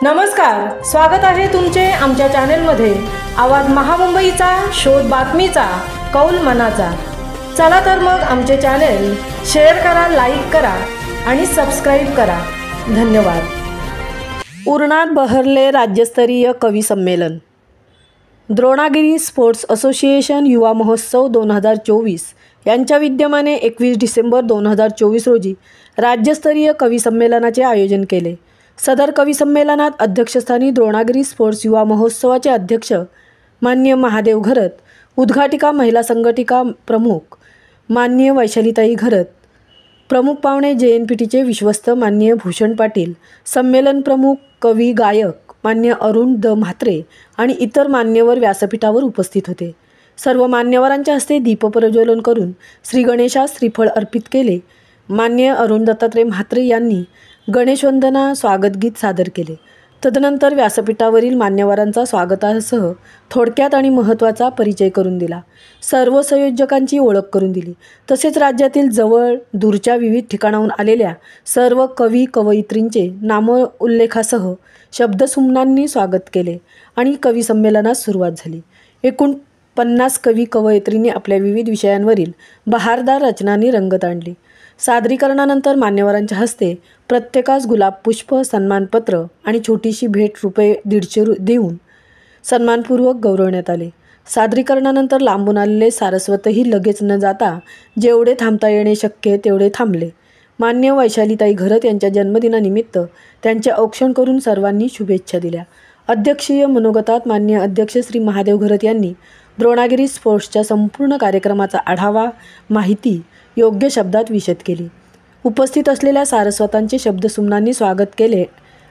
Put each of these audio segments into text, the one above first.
नमस्कार, स्वागत आहे तुमचे आमच्या चॅनेलमध्ये। आवाज महामुंबईचा, शोध बातमीचा, कौल मनाचा। चला तर मग आमचे चॅनेल शेअर करा, लाईक करा आणि सबस्क्राइब करा। धन्यवाद। उरणात बहरले राज्यस्तरीय कवी संमेलन। द्रोणागिरी स्पोर्ट्स असोसिएशन युवा महोत्सव 2024 यांच्या विद्यमाने 21 डिसेंबर 2024 रोजी राज्यस्तरीय कवी संमेलनाचे आयोजन केले। सदर कवी संमेलनात अध्यक्षस्थानी द्रोणागिरी स्पोर्ट्स युवा महोत्सवाचे अध्यक्ष माननीय महादेव घरत, उद्घाटिका महिला संघटिका प्रमुख माननीय वैशालीताई घरत, प्रमुख पाहुणे JNPTचे विश्वस्त माननीय भूषण पाटील, संमेलन प्रमुख कवी गायक मान्य अरुण द म्हात्रे आणि इतर मान्यवर व्यासपीठावर उपस्थित होते। सर्व मान्यवरांच्या हस्ते दीपप्रज्वलन करून श्री गणेशास श्रीफळ अर्पित केले। मान्य अरुण दत्तात्रय म्हात्रे यांनी गणेशवंदना स्वागतगीत सादर केले। तदनंतर व्यासपीठावरील मान्यवरांचा स्वागतासह थोडक्यात आणि महत्त्वाचा परिचय करून दिला। सर्व संयोजकांची ओळख करून दिली। तसेच राज्यातील जवळ दूरच्या विविध ठिकाणाहून आलेल्या सर्व कवी कवयित्रींचे नामोल्लेखासह शब्दसुमनांनी स्वागत केले आणि कवी संमेलनास सुरुवात झाली। एकूण 50 कवी कवयित्रींनी आपल्या विविध विषयांवरील बहारदार रचनांनी रंगत आणली। सादरीकरणानंतर मान्यवरांच्या हस्ते प्रत्येकास गुलाब पुष्प, सन्मानपत्र आणि छोटीशी भेट ₹150 देऊन सन्मानपूर्वक गौरवण्यात आले। सादरीकरणानंतर लांबून आलेले सारस्वतही लगेच न जाता जेवढे थांबता येणे शक्य तेवढे थांबले। मान्य वैशालीताई घरत यांच्या जन्मदिनानिमित्त त्यांचे औक्षण करून सर्वांनी शुभेच्छा दिल्या। अध्यक्षीय मनोगतात मान्य अध्यक्ष श्री महादेव घरत यांनी द्रोणागिरी स्पोर्ट्सच्या संपूर्ण कार्यक्रमाचा आढावा, माहिती योग्य शब्दात विशद केली। उपस्थित असलेल्या सारस्वतांचे शब्दसुमनांनी स्वागत केले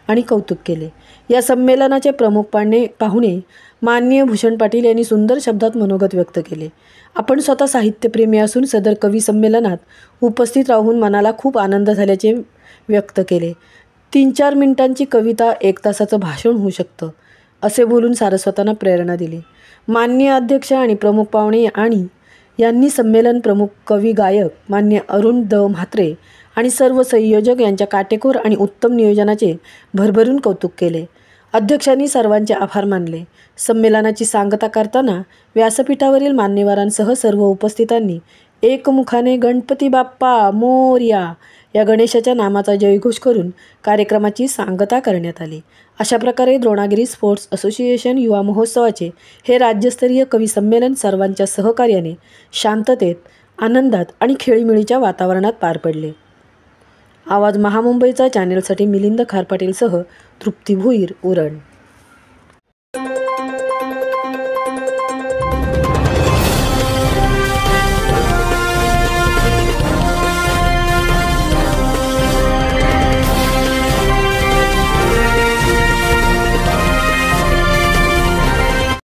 आणि कौतुक केले। या संमेलनाचे प्रमुख पाहुणे माननीय भूषण पाटील यांनी सुंदर शब्दात मनोगत व्यक्त केले। आपण स्वतः साहित्यप्रेमी असून सदर कवी संमेलनात उपस्थित राहून मनाला खूप आनंद झाल्याचे व्यक्त केले। 3-4 मिनिटांची कविता 1 तासाचं भाषण होऊ शकतं, असे बोलून सारस्वतांना प्रेरणा दिली। माननीय अध्यक्ष आणि प्रमुख पाहुणे यांनी संमेलन प्रमुख कवी गायक मान्य अरुण द म्हात्रे आणि सर्व संयोजक यांच्या काटेकोर आणि उत्तम नियोजनाचे भरभरून कौतुक केले। अध्यक्षांनी सर्वांचे आभार मानले। संमेलनाची सांगता करताना व्यासपीठावरील मान्यवरांसह सर्व उपस्थितांनी एकमुखाने गणपती बाप्पा मोरया या गणेशाच्या नामाचा जयघोष करून कार्यक्रमाची सांगता करण्यात आली। अशा प्रकारे द्रोणागिरी स्पोर्ट्स असोसिएशन युवा महोत्सवाचे हे राज्यस्तरीय कवी संमेलन सर्वांच्या सहकार्याने शांततेत, आनंदात आणि खेळीमेळीच्या वातावरणात पार पडले। आवाज महामुंबईचा चॅनेलसाठी मिलिंद खारपाटीलसह तृप्ती भोईर, उरण।